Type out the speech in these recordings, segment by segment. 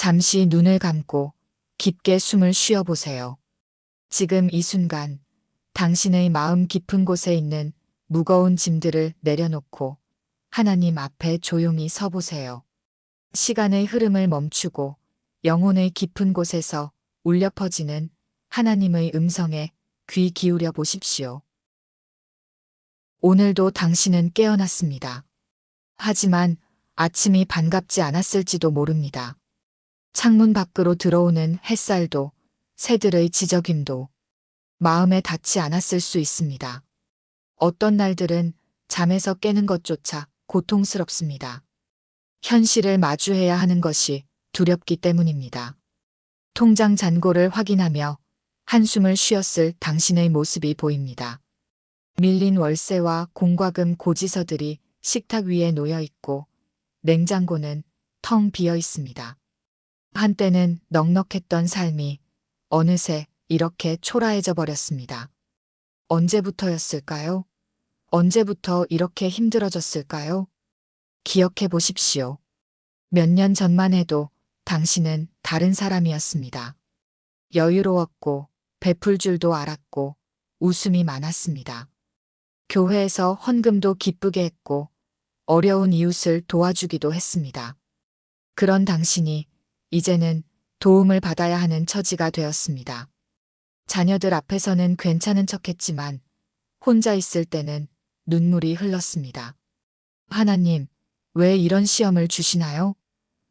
잠시 눈을 감고 깊게 숨을 쉬어보세요. 지금 이 순간 당신의 마음 깊은 곳에 있는 무거운 짐들을 내려놓고 하나님 앞에 조용히 서보세요. 시간의 흐름을 멈추고 영혼의 깊은 곳에서 울려 퍼지는 하나님의 음성에 귀 기울여 보십시오. 오늘도 당신은 깨어났습니다. 하지만 아침이 반갑지 않았을지도 모릅니다. 창문 밖으로 들어오는 햇살도 새들의 지저귐도 마음에 닿지 않았을 수 있습니다. 어떤 날들은 잠에서 깨는 것조차 고통스럽습니다. 현실을 마주해야 하는 것이 두렵기 때문입니다. 통장 잔고를 확인하며 한숨을 쉬었을 당신의 모습이 보입니다. 밀린 월세와 공과금 고지서들이 식탁 위에 놓여 있고 냉장고는 텅 비어 있습니다. 한때는 넉넉했던 삶이 어느새 이렇게 초라해져 버렸습니다. 언제부터였을까요? 언제부터 이렇게 힘들어졌을까요? 기억해 보십시오. 몇 년 전만 해도 당신은 다른 사람이었습니다. 여유로웠고 베풀 줄도 알았고 웃음이 많았습니다. 교회에서 헌금도 기쁘게 했고 어려운 이웃을 도와주기도 했습니다. 그런 당신이 이제는 도움을 받아야 하는 처지가 되었습니다. 자녀들 앞에서는 괜찮은 척했지만 혼자 있을 때는 눈물이 흘렀습니다. 하나님, 왜 이런 시험을 주시나요?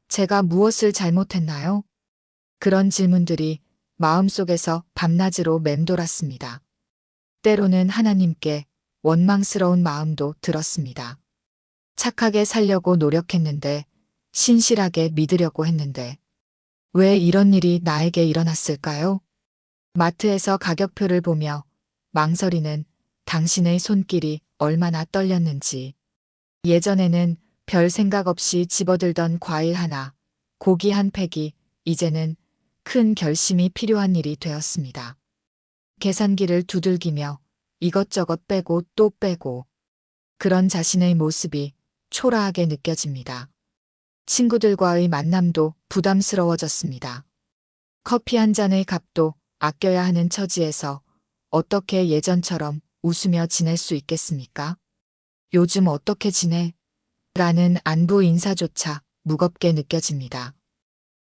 제가 무엇을 잘못했나요? 그런 질문들이 마음속에서 밤낮으로 맴돌았습니다. 때로는 하나님께 원망스러운 마음도 들었습니다. 착하게 살려고 노력했는데, 신실하게 믿으려고 했는데, 왜 이런 일이 나에게 일어났을까요? 마트에서 가격표를 보며 망설이는 당신의 손길이 얼마나 떨렸는지. 예전에는 별 생각 없이 집어들던 과일 하나, 고기 한 팩이 이제는 큰 결심이 필요한 일이 되었습니다. 계산기를 두들기며 이것저것 빼고 또 빼고 그런 자신의 모습이 초라하게 느껴집니다. 친구들과의 만남도 부담스러워졌습니다. 커피 한 잔의 값도 아껴야 하는 처지에서 어떻게 예전처럼 웃으며 지낼 수 있겠습니까? 요즘 어떻게 지내? 라는 안부 인사조차 무겁게 느껴집니다.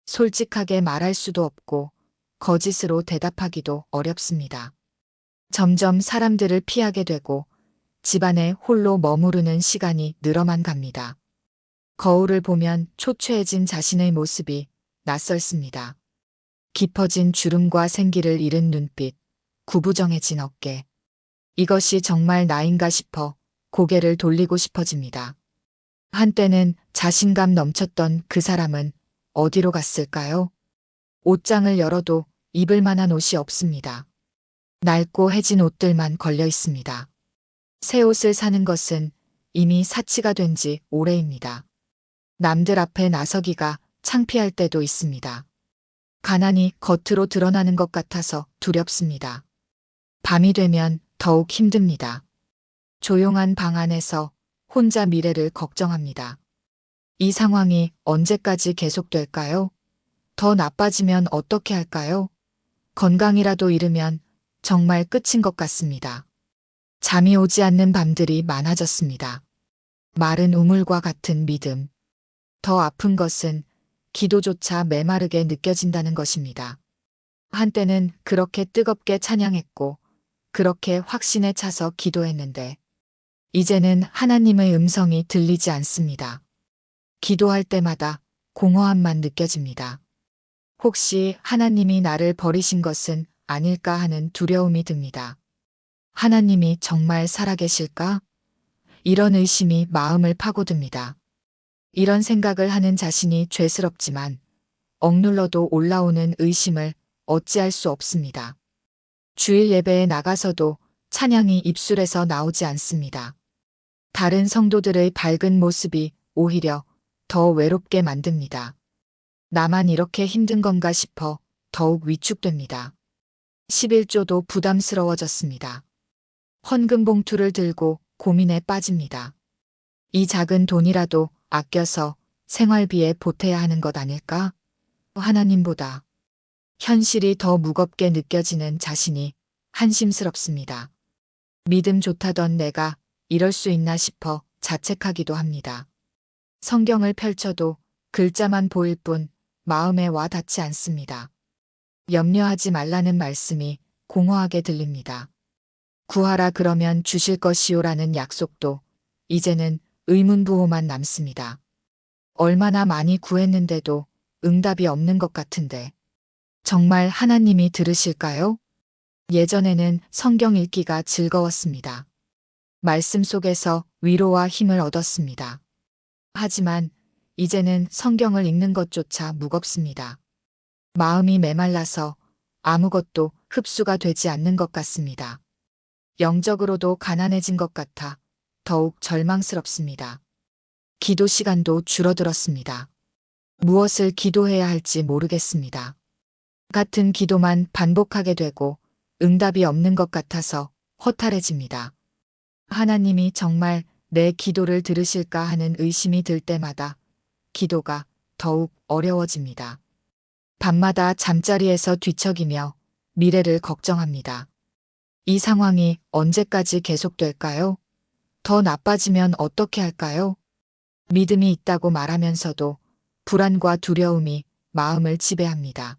솔직하게 말할 수도 없고 거짓으로 대답하기도 어렵습니다. 점점 사람들을 피하게 되고 집안에 홀로 머무르는 시간이 늘어만 갑니다. 거울을 보면 초췌해진 자신의 모습이 낯설습니다. 깊어진 주름과 생기를 잃은 눈빛, 구부정해진 어깨. 이것이 정말 나인가 싶어 고개를 돌리고 싶어집니다. 한때는 자신감 넘쳤던 그 사람은 어디로 갔을까요? 옷장을 열어도 입을 만한 옷이 없습니다. 낡고 해진 옷들만 걸려 있습니다. 새 옷을 사는 것은 이미 사치가 된 지 오래입니다. 남들 앞에 나서기가 창피할 때도 있습니다. 가난이 겉으로 드러나는 것 같아서 두렵습니다. 밤이 되면 더욱 힘듭니다. 조용한 방 안에서 혼자 미래를 걱정합니다. 이 상황이 언제까지 계속될까요? 더 나빠지면 어떻게 할까요? 건강이라도 잃으면 정말 끝인 것 같습니다. 잠이 오지 않는 밤들이 많아졌습니다. 마른 우물과 같은 믿음. 더 아픈 것은 기도조차 메마르게 느껴진다는 것입니다. 한때는 그렇게 뜨겁게 찬양했고 그렇게 확신에 차서 기도했는데 이제는 하나님의 음성이 들리지 않습니다. 기도할 때마다 공허함만 느껴집니다. 혹시 하나님이 나를 버리신 것은 아닐까 하는 두려움이 듭니다. 하나님이 정말 살아계실까? 이런 의심이 마음을 파고듭니다. 이런 생각을 하는 자신이 죄스럽지만 억눌러도 올라오는 의심을 어찌할 수 없습니다. 주일 예배에 나가서도 찬양이 입술에서 나오지 않습니다. 다른 성도들의 밝은 모습이 오히려 더 외롭게 만듭니다. 나만 이렇게 힘든 건가 싶어 더욱 위축됩니다. 11조도 부담스러워졌습니다. 헌금 봉투를 들고 고민에 빠집니다. 이 작은 돈이라도 아껴서 생활비에 보태야 하는 것 아닐까? 하나님보다 현실이 더 무겁게 느껴지는 자신이 한심스럽습니다. 믿음 좋다던 내가 이럴 수 있나 싶어 자책하기도 합니다. 성경을 펼쳐도 글자만 보일 뿐 마음에 와 닿지 않습니다. 염려하지 말라는 말씀이 공허하게 들립니다. 구하라 그러면 주실 것이요라는 약속도 이제는 의문부호만 남습니다. 얼마나 많이 구했는데도 응답이 없는 것 같은데 정말 하나님이 들으실까요? 예전에는 성경 읽기가 즐거웠습니다. 말씀 속에서 위로와 힘을 얻었습니다. 하지만 이제는 성경을 읽는 것조차 무겁습니다. 마음이 메말라서 아무것도 흡수가 되지 않는 것 같습니다. 영적으로도 가난해진 것 같아 더욱 절망스럽습니다. 기도 시간도 줄어들었습니다. 무엇을 기도해야 할지 모르겠습니다. 같은 기도만 반복하게 되고 응답이 없는 것 같아서 허탈해집니다. 하나님이 정말 내 기도를 들으실까 하는 의심이 들 때마다 기도가 더욱 어려워집니다. 밤마다 잠자리에서 뒤척이며 미래를 걱정합니다. 이 상황이 언제까지 계속될까요? 더 나빠지면 어떻게 할까요? 믿음이 있다고 말하면서도 불안과 두려움이 마음을 지배합니다.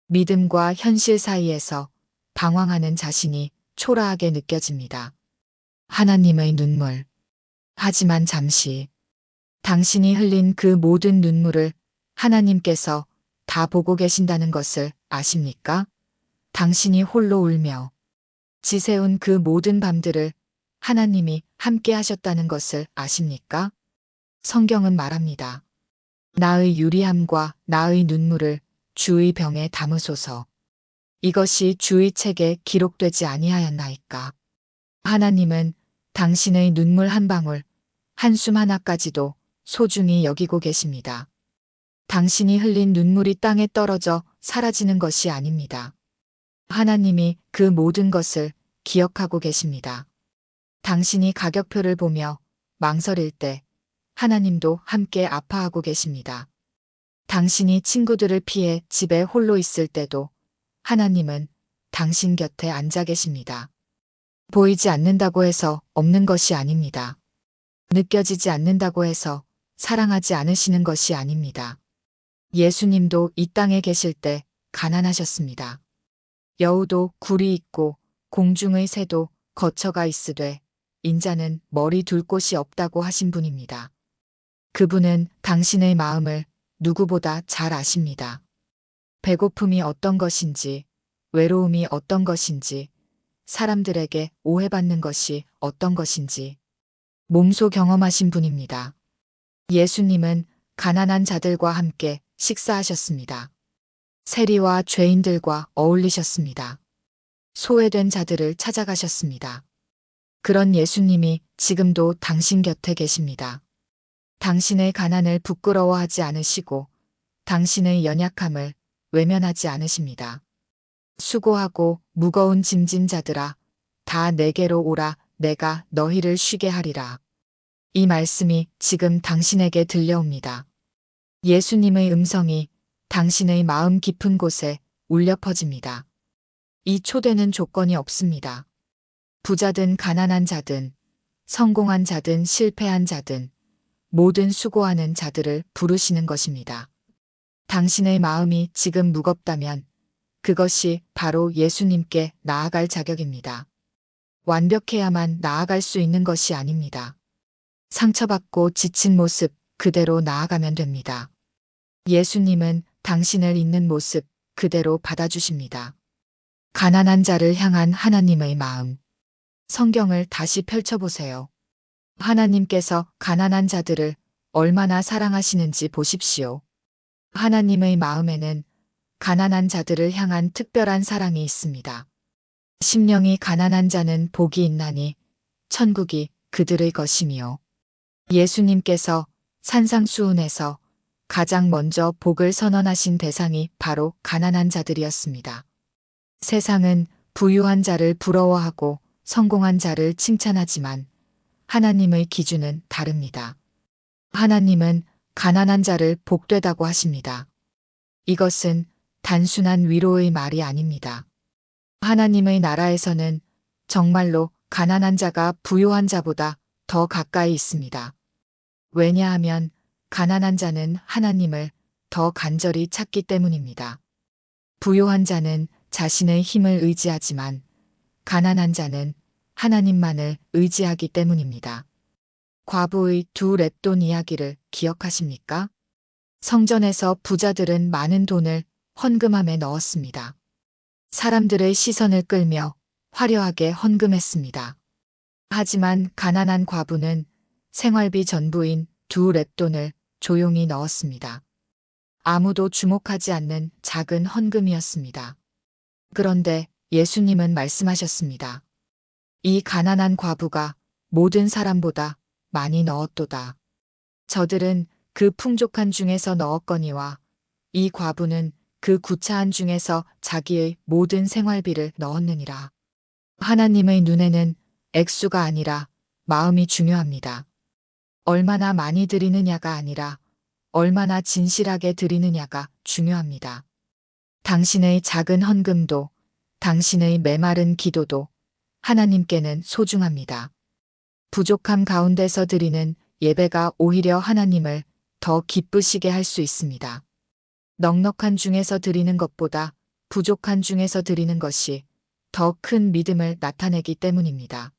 믿음과 현실 사이에서 방황하는 자신이 초라하게 느껴집니다. 하나님의 눈물. 하지만 잠시 당신이 흘린 그 모든 눈물을 하나님께서 다 보고 계신다는 것을 아십니까? 당신이 홀로 울며 지새운 그 모든 밤들을 하나님이 함께 하셨다는 것을 아십니까? 성경은 말합니다. 나의 유리함과 나의 눈물을 주의 병에 담으소서. 이것이 주의 책에 기록되지 아니하였나이까. 하나님은 당신의 눈물 한 방울, 한숨 하나까지도 소중히 여기고 계십니다. 당신이 흘린 눈물이 땅에 떨어져 사라지는 것이 아닙니다. 하나님이 그 모든 것을 기억하고 계십니다. 당신이 가격표를 보며 망설일 때 하나님도 함께 아파하고 계십니다. 당신이 친구들을 피해 집에 홀로 있을 때도 하나님은 당신 곁에 앉아 계십니다. 보이지 않는다고 해서 없는 것이 아닙니다. 느껴지지 않는다고 해서 사랑하지 않으시는 것이 아닙니다. 예수님도 이 땅에 계실 때 가난하셨습니다. 여우도 굴이 있고 공중의 새도 거처가 있으되 인자는 머리 둘 곳이 없다고 하신 분입니다. 그분은 당신의 마음을 누구보다 잘 아십니다. 배고픔이 어떤 것인지, 외로움이 어떤 것인지, 사람들에게 오해받는 것이 어떤 것인지 몸소 경험하신 분입니다. 예수님은 가난한 자들과 함께 식사하셨습니다. 세리와 죄인들과 어울리셨습니다. 소외된 자들을 찾아가셨습니다. 그런 예수님이 지금도 당신 곁에 계십니다. 당신의 가난을 부끄러워하지 않으시고 당신의 연약함을 외면하지 않으십니다. 수고하고 무거운 짐진 자들아, 다 내게로 오라, 내가 너희를 쉬게 하리라. 이 말씀이 지금 당신에게 들려옵니다. 예수님의 음성이 당신의 마음 깊은 곳에 울려 퍼집니다. 이 초대는 조건이 없습니다. 부자든 가난한 자든, 성공한 자든 실패한 자든, 모든 수고하는 자들을 부르시는 것입니다. 당신의 마음이 지금 무겁다면 그것이 바로 예수님께 나아갈 자격입니다. 완벽해야만 나아갈 수 있는 것이 아닙니다. 상처받고 지친 모습 그대로 나아가면 됩니다. 예수님은 당신을 있는 모습 그대로 받아주십니다. 가난한 자를 향한 하나님의 마음. 성경을 다시 펼쳐보세요. 하나님께서 가난한 자들을 얼마나 사랑하시는지 보십시오. 하나님의 마음에는 가난한 자들을 향한 특별한 사랑이 있습니다. 심령이 가난한 자는 복이 있나니 천국이 그들의 것이며 예수님께서 산상수훈에서 가장 먼저 복을 선언하신 대상이 바로 가난한 자들이었습니다. 세상은 부유한 자를 부러워하고 성공한 자를 칭찬하지만 하나님의 기준은 다릅니다. 하나님은 가난한 자를 복되다고 하십니다. 이것은 단순한 위로의 말이 아닙니다. 하나님의 나라에서는 정말로 가난한 자가 부요한 자보다 더 가까이 있습니다. 왜냐하면 가난한 자는 하나님을 더 간절히 찾기 때문입니다. 부요한 자는 자신의 힘을 의지하지만 가난한 자는 하나님만을 의지하기 때문입니다. 과부의 두 랩돈 이야기를 기억하십니까? 성전에서 부자들은 많은 돈을 헌금함에 넣었습니다. 사람들의 시선을 끌며 화려하게 헌금했습니다. 하지만 가난한 과부는 생활비 전부인 두 랩돈을 조용히 넣었습니다. 아무도 주목하지 않는 작은 헌금이었습니다. 그런데 예수님은 말씀하셨습니다. 이 가난한 과부가 모든 사람보다 많이 넣었도다. 저들은 그 풍족한 중에서 넣었거니와 이 과부는 그 구차한 중에서 자기의 모든 생활비를 넣었느니라. 하나님의 눈에는 액수가 아니라 마음이 중요합니다. 얼마나 많이 드리느냐가 아니라 얼마나 진실하게 드리느냐가 중요합니다. 당신의 작은 헌금도 당신의 메마른 기도도 하나님께는 소중합니다. 부족함 가운데서 드리는 예배가 오히려 하나님을 더 기쁘시게 할 수 있습니다. 넉넉한 중에서 드리는 것보다 부족한 중에서 드리는 것이 더 큰 믿음을 나타내기 때문입니다.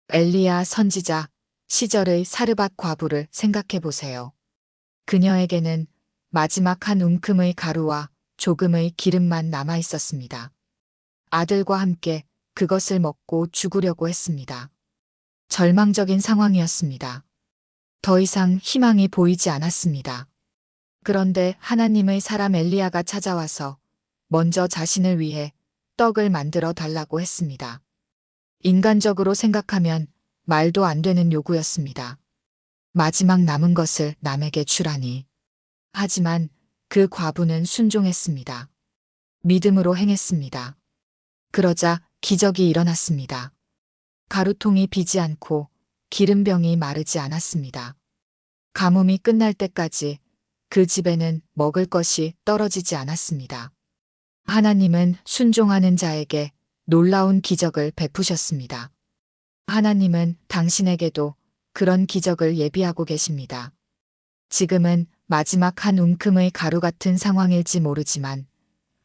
엘리야 선지자 시절의 사르밧 과부를 생각해 보세요. 그녀에게는 마지막 한 움큼의 가루와 조금의 기름만 남아 있었습니다. 아들과 함께 그것을 먹고 죽으려고 했습니다. 절망적인 상황이었습니다. 더 이상 희망이 보이지 않았습니다. 그런데 하나님의 사람 엘리야가 찾아와서 먼저 자신을 위해 떡을 만들어 달라고 했습니다. 인간적으로 생각하면 말도 안 되는 요구였습니다. 마지막 남은 것을 남에게 주라니. 하지만 그 과부는 순종했습니다. 믿음으로 행했습니다. 그러자 기적이 일어났습니다. 가루통이 비지 않고 기름병이 마르지 않았습니다. 가뭄이 끝날 때까지 그 집에는 먹을 것이 떨어지지 않았습니다. 하나님은 순종하는 자에게 놀라운 기적을 베푸셨습니다. 하나님은 당신에게도 그런 기적을 예비하고 계십니다. 지금은 마지막 한 움큼의 가루 같은 상황일지 모르지만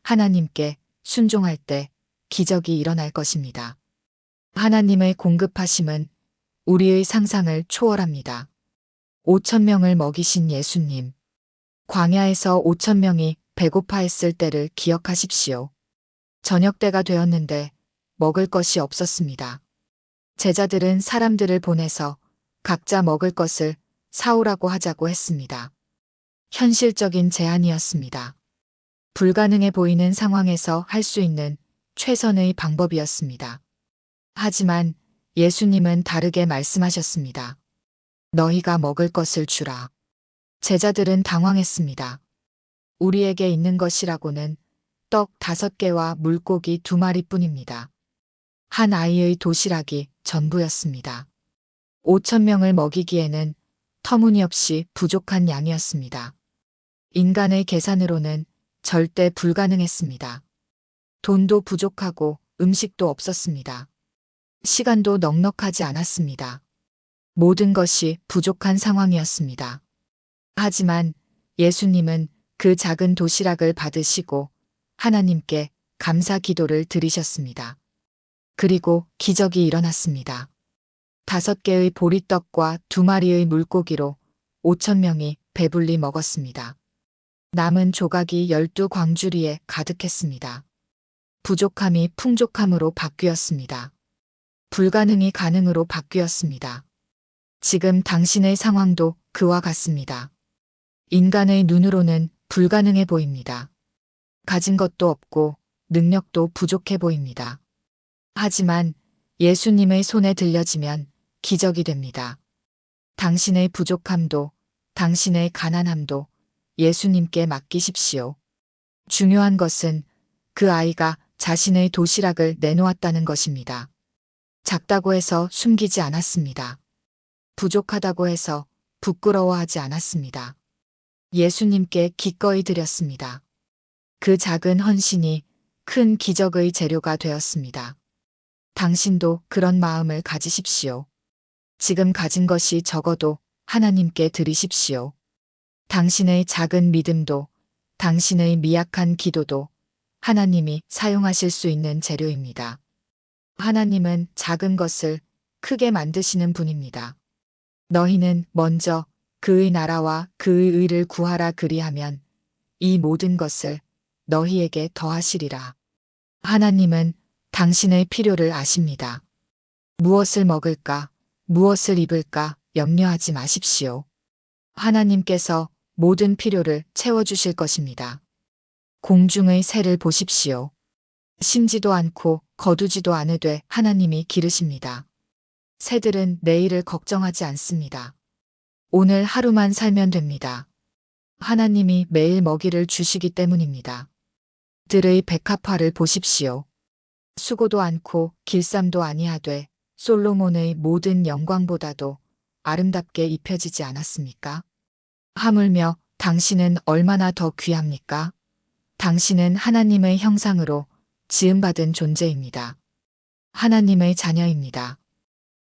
하나님께 순종할 때 기적이 일어날 것입니다. 하나님의 공급하심은 우리의 상상을 초월합니다. 5,000명을 먹이신 예수님. 광야에서 5,000명이 배고파했을 때를 기억하십시오. 저녁 때가 되었는데 먹을 것이 없었습니다. 제자들은 사람들을 보내서 각자 먹을 것을 사오라고 하자고 했습니다. 현실적인 제안이었습니다. 불가능해 보이는 상황에서 할 수 있는 최선의 방법이었습니다. 하지만 예수님은 다르게 말씀하셨습니다. 너희가 먹을 것을 주라. 제자들은 당황했습니다. 우리에게 있는 것이라고는 떡 5개와 물고기 2마리뿐입니다. 한 아이의 도시락이 전부였습니다. 5,000명을 먹이기에는 터무니없이 부족한 양이었습니다. 인간의 계산으로는 절대 불가능했습니다. 돈도 부족하고 음식도 없었습니다. 시간도 넉넉하지 않았습니다. 모든 것이 부족한 상황이었습니다. 하지만 예수님은 그 작은 도시락을 받으시고 하나님께 감사 기도를 드리셨습니다. 그리고 기적이 일어났습니다. 5개의 보리떡과 2마리의 물고기로 5,000명이 배불리 먹었습니다. 남은 조각이 12광주리에 가득했습니다. 부족함이 풍족함으로 바뀌었습니다. 불가능이 가능으로 바뀌었습니다. 지금 당신의 상황도 그와 같습니다. 인간의 눈으로는 불가능해 보입니다. 가진 것도 없고 능력도 부족해 보입니다. 하지만 예수님의 손에 들려지면 기적이 됩니다. 당신의 부족함도 당신의 가난함도 예수님께 맡기십시오. 중요한 것은 그 아이가 자신의 도시락을 내놓았다는 것입니다. 작다고 해서 숨기지 않았습니다. 부족하다고 해서 부끄러워하지 않았습니다. 예수님께 기꺼이 드렸습니다. 그 작은 헌신이 큰 기적의 재료가 되었습니다. 당신도 그런 마음을 가지십시오. 지금 가진 것이 적어도 하나님께 드리십시오. 당신의 작은 믿음도, 당신의 미약한 기도도 하나님이 사용하실 수 있는 재료입니다. 하나님은 작은 것을 크게 만드시는 분입니다. 너희는 먼저 그의 나라와 그의 의를 구하라 그리하면 이 모든 것을 너희에게 더하시리라. 하나님은 당신의 필요를 아십니다. 무엇을 먹을까, 무엇을 입을까 염려하지 마십시오. 하나님께서 모든 필요를 채워주실 것입니다. 공중의 새를 보십시오. 심지도 않고 거두지도 않으되 하나님이 기르십니다. 새들은 내일을 걱정하지 않습니다. 오늘 하루만 살면 됩니다. 하나님이 매일 먹이를 주시기 때문입니다. 들의 백합화를 보십시오. 수고도 않고 길쌈도 아니하되 솔로몬의 모든 영광보다도 아름답게 입혀지지 않았습니까? 하물며 당신은 얼마나 더 귀합니까? 당신은 하나님의 형상으로 지음받은 존재입니다. 하나님의 자녀입니다.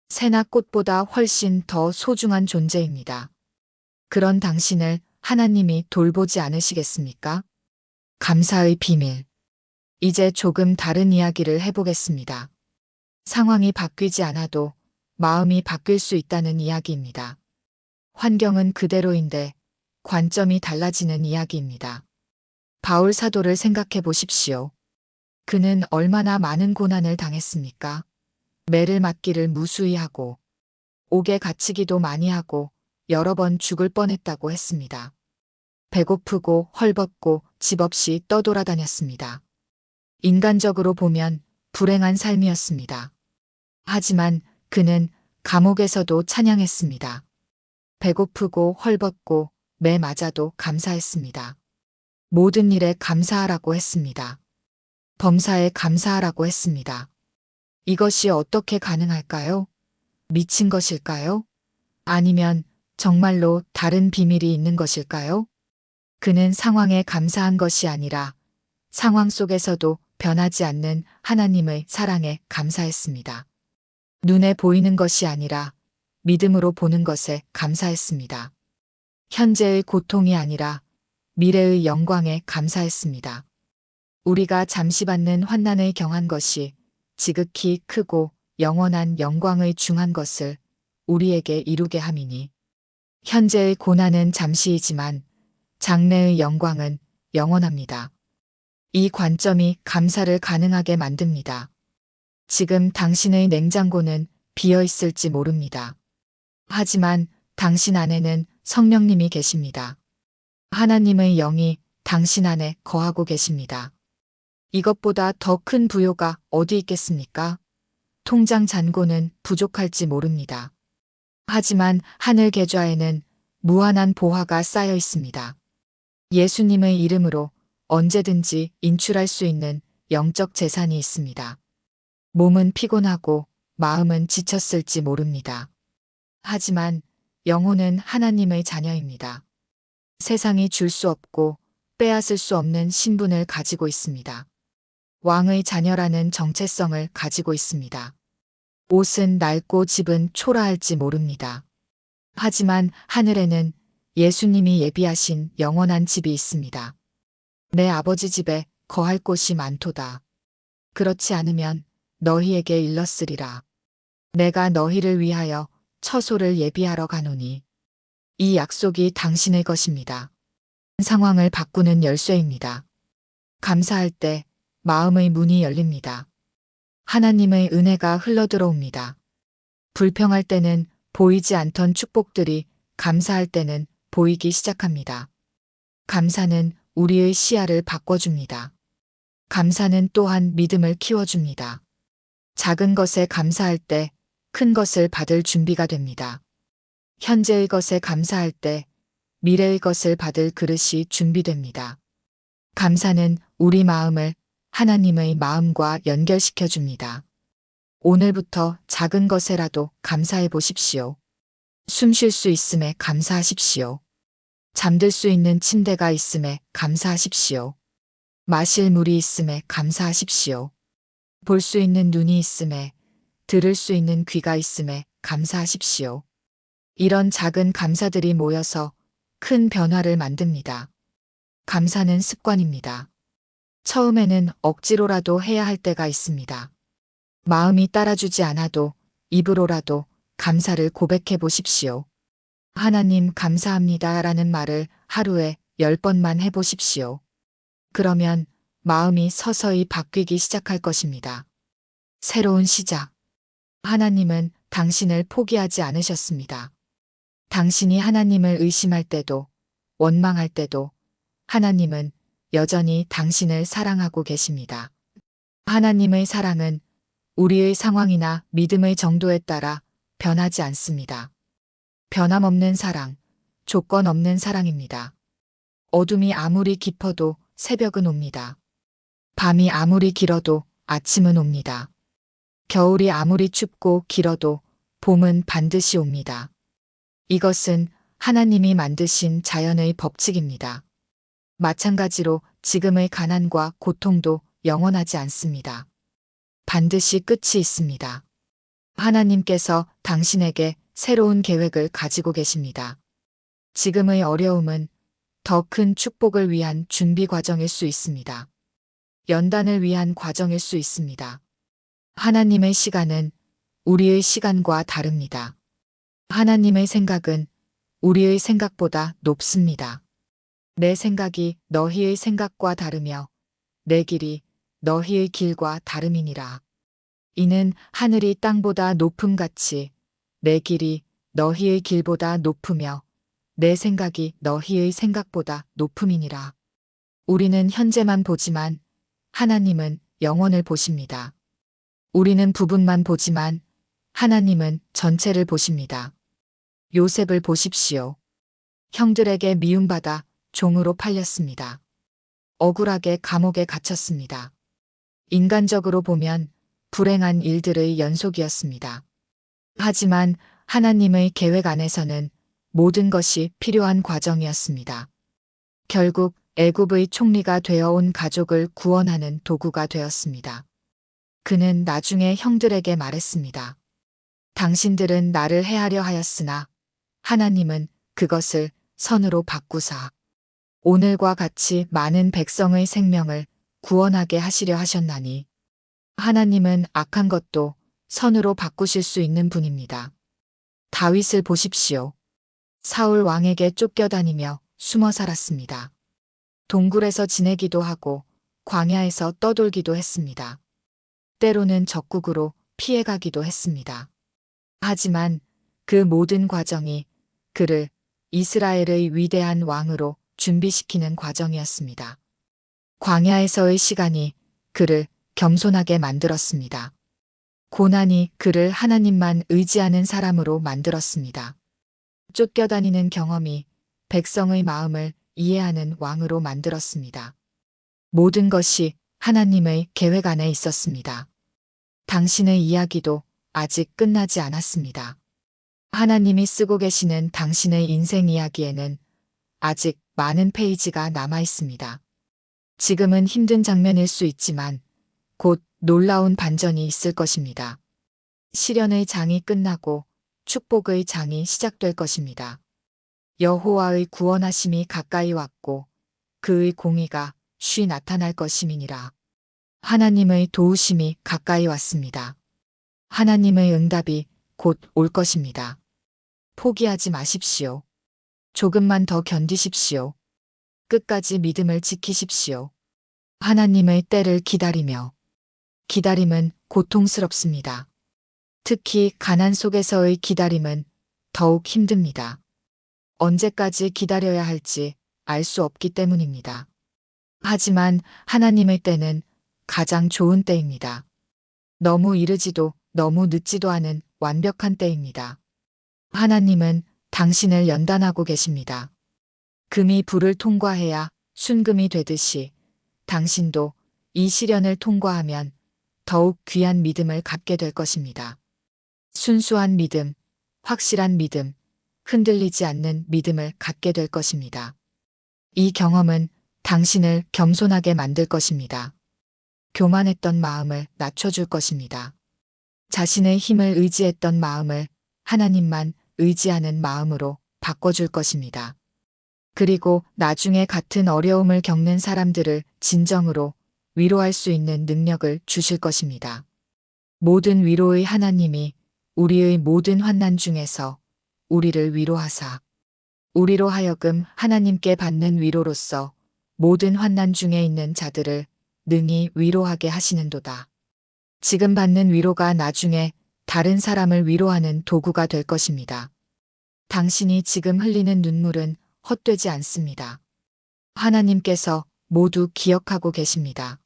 새나 꽃보다 훨씬 더 소중한 존재입니다. 그런 당신을 하나님이 돌보지 않으시겠습니까? 감사의 비밀. 이제 조금 다른 이야기를 해보겠습니다. 상황이 바뀌지 않아도 마음이 바뀔 수 있다는 이야기입니다. 환경은 그대로인데 관점이 달라지는 이야기입니다. 바울 사도를 생각해 보십시오. 그는 얼마나 많은 고난을 당했습니까? 매를 맞기를 무수히 하고 옥에 갇히기도 많이 하고 여러 번 죽을 뻔했다고 했습니다. 배고프고 헐벗고 집 없이 떠돌아다녔습니다. 인간적으로 보면 불행한 삶이었습니다. 하지만 그는 감옥에서도 찬양했습니다. 배고프고 헐벗고 매 맞아도 감사했습니다. 모든 일에 감사하라고 했습니다. 범사에 감사하라고 했습니다. 이것이 어떻게 가능할까요? 미친 것일까요? 아니면 정말로 다른 비밀이 있는 것일까요? 그는 상황에 감사한 것이 아니라 상황 속에서도 변하지 않는 하나님의 사랑에 감사했습니다. 눈에 보이는 것이 아니라 믿음으로 보는 것에 감사했습니다. 현재의 고통이 아니라 미래의 영광에 감사했습니다. 우리가 잠시 받는 환난을 경한 것이 지극히 크고 영원한 영광의 중한 것을 우리에게 이루게 함이니 현재의 고난은 잠시이지만 장래의 영광은 영원합니다. 이 관점이 감사를 가능하게 만듭니다. 지금 당신의 냉장고는 비어 있을지 모릅니다. 하지만 당신 안에는 성령님이 계십니다. 하나님의 영이 당신 안에 거하고 계십니다. 이것보다 더 큰 부요가 어디 있겠습니까? 통장 잔고는 부족할지 모릅니다. 하지만 하늘 계좌에는 무한한 보화가 쌓여 있습니다. 예수님의 이름으로 언제든지 인출할 수 있는 영적 재산이 있습니다. 몸은 피곤하고 마음은 지쳤을지 모릅니다. 하지만 영혼은 하나님의 자녀입니다. 세상이 줄 수 없고 빼앗을 수 없는 신분을 가지고 있습니다. 왕의 자녀라는 정체성을 가지고 있습니다. 옷은 낡고 집은 초라할지 모릅니다. 하지만 하늘에는 예수님이 예비하신 영원한 집이 있습니다. 내 아버지 집에 거할 곳이 많도다. 그렇지 않으면 너희에게 일렀으리라. 내가 너희를 위하여 처소를 예비하러 가노니 이 약속이 당신의 것입니다. 상황을 바꾸는 열쇠입니다. 감사할 때 마음의 문이 열립니다. 하나님의 은혜가 흘러들어옵니다. 불평할 때는 보이지 않던 축복들이 감사할 때는 보이기 시작합니다. 감사는 우리의 시야를 바꿔줍니다. 감사는 또한 믿음을 키워줍니다. 작은 것에 감사할 때 큰 것을 받을 준비가 됩니다. 현재의 것에 감사할 때 미래의 것을 받을 그릇이 준비됩니다. 감사는 우리 마음을 하나님의 마음과 연결시켜 줍니다. 오늘부터 작은 것에라도 감사해 보십시오. 숨 쉴 수 있음에 감사하십시오. 잠들 수 있는 침대가 있음에 감사하십시오. 마실 물이 있음에 감사하십시오. 볼 수 있는 눈이 있음에, 들을 수 있는 귀가 있음에 감사하십시오. 이런 작은 감사들이 모여서 큰 변화를 만듭니다. 감사는 습관입니다. 처음에는 억지로라도 해야 할 때가 있습니다. 마음이 따라주지 않아도 입으로라도 감사를 고백해 보십시오. 하나님 감사합니다 라는 말을 하루에 10번만 해보십시오. 그러면 마음이 서서히 바뀌기 시작할 것입니다. 새로운 시작. 하나님은 당신을 포기하지 않으셨습니다. 당신이 하나님을 의심할 때도, 원망할 때도 하나님은 여전히 당신을 사랑하고 계십니다. 하나님의 사랑은 우리의 상황이나 믿음의 정도에 따라 변하지 않습니다. 변함없는 사랑, 조건 없는 사랑입니다. 어둠이 아무리 깊어도 새벽은 옵니다. 밤이 아무리 길어도 아침은 옵니다. 겨울이 아무리 춥고 길어도 봄은 반드시 옵니다. 이것은 하나님이 만드신 자연의 법칙입니다. 마찬가지로 지금의 가난과 고통도 영원하지 않습니다. 반드시 끝이 있습니다. 하나님께서 당신에게 새로운 계획을 가지고 계십니다. 지금의 어려움은 더 큰 축복을 위한 준비 과정일 수 있습니다. 연단을 위한 과정일 수 있습니다. 하나님의 시간은 우리의 시간과 다릅니다. 하나님의 생각은 우리의 생각보다 높습니다. 내 생각이 너희의 생각과 다르며 내 길이 너희의 길과 다름이니라. 이는 하늘이 땅보다 높음같이 내 길이 너희의 길보다 높으며 내 생각이 너희의 생각보다 높음이니라. 우리는 현재만 보지만 하나님은 영원을 보십니다. 우리는 부분만 보지만 하나님은 전체를 보십니다. 요셉을 보십시오. 형들에게 미움받아 종으로 팔렸습니다. 억울하게 감옥에 갇혔습니다. 인간적으로 보면 불행한 일들의 연속이었습니다. 하지만 하나님의 계획 안에서는 모든 것이 필요한 과정이었습니다. 결국 애굽의 총리가 되어 온 가족을 구원하는 도구가 되었습니다. 그는 나중에 형들에게 말했습니다. 당신들은 나를 해하려 하였으나 하나님은 그것을 선으로 바꾸사 오늘과 같이 많은 백성의 생명을 구원하게 하시려 하셨나니 하나님은 악한 것도 선으로 바꾸실 수 있는 분입니다. 다윗을 보십시오. 사울 왕에게 쫓겨다니며 숨어 살았습니다. 동굴에서 지내기도 하고 광야에서 떠돌기도 했습니다. 때로는 적국으로 피해가기도 했습니다. 하지만 그 모든 과정이 그를 이스라엘의 위대한 왕으로 준비시키는 과정이었습니다. 광야에서의 시간이 그를 겸손하게 만들었습니다. 고난이 그를 하나님만 의지하는 사람으로 만들었습니다. 쫓겨다니는 경험이 백성의 마음을 이해하는 왕으로 만들었습니다. 모든 것이 하나님의 계획 안에 있었습니다. 당신의 이야기도 아직 끝나지 않았습니다. 하나님이 쓰고 계시는 당신의 인생 이야기에는 아직 많은 페이지가 남아 있습니다. 지금은 힘든 장면일 수 있지만 곧 놀라운 반전이 있을 것입니다. 시련의 장이 끝나고 축복의 장이 시작될 것입니다. 여호와의 구원하심이 가까이 왔고 그의 공의가 쉬 나타날 것임이니라. 하나님의 도우심이 가까이 왔습니다. 하나님의 응답이 곧 올 것입니다. 포기하지 마십시오. 조금만 더 견디십시오. 끝까지 믿음을 지키십시오. 하나님의 때를 기다리며. 기다림은 고통스럽습니다. 특히 가난 속에서의 기다림은 더욱 힘듭니다. 언제까지 기다려야 할지 알 수 없기 때문입니다. 하지만 하나님의 때는 가장 좋은 때입니다. 너무 이르지도 너무 늦지도 않은 완벽한 때입니다. 하나님은 당신을 연단하고 계십니다. 금이 불을 통과해야 순금이 되듯이 당신도 이 시련을 통과하면 더욱 귀한 믿음을 갖게 될 것입니다. 순수한 믿음, 확실한 믿음, 흔들리지 않는 믿음을 갖게 될 것입니다. 이 경험은 당신을 겸손하게 만들 것입니다. 교만했던 마음을 낮춰줄 것입니다. 자신의 힘을 의지했던 마음을 하나님만 의지하는 마음으로 바꿔줄 것입니다. 그리고 나중에 같은 어려움을 겪는 사람들을 진정으로 위로할 수 있는 능력을 주실 것입니다. 모든 위로의 하나님이 우리의 모든 환난 중에서 우리를 위로하사 우리로 하여금 하나님께 받는 위로로서 모든 환난 중에 있는 자들을 능히 위로하게 하시는도다. 지금 받는 위로가 나중에 다른 사람을 위로하는 도구가 될 것입니다. 당신이 지금 흘리는 눈물은 헛되지 않습니다. 하나님께서 모두 기억하고 계십니다.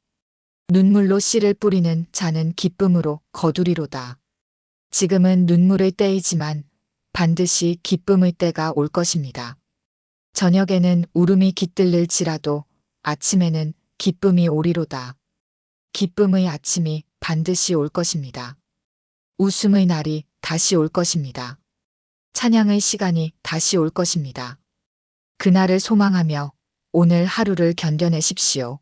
눈물로 씨를 뿌리는 자는 기쁨으로 거두리로다. 지금은 눈물의 때이지만 반드시 기쁨의 때가 올 것입니다. 저녁에는 울음이 깃들릴지라도 아침에는 기쁨이 오리로다. 기쁨의 아침이 반드시 올 것입니다. 웃음의 날이 다시 올 것입니다. 찬양의 시간이 다시 올 것입니다. 그날을 소망하며 오늘 하루를 견뎌내십시오.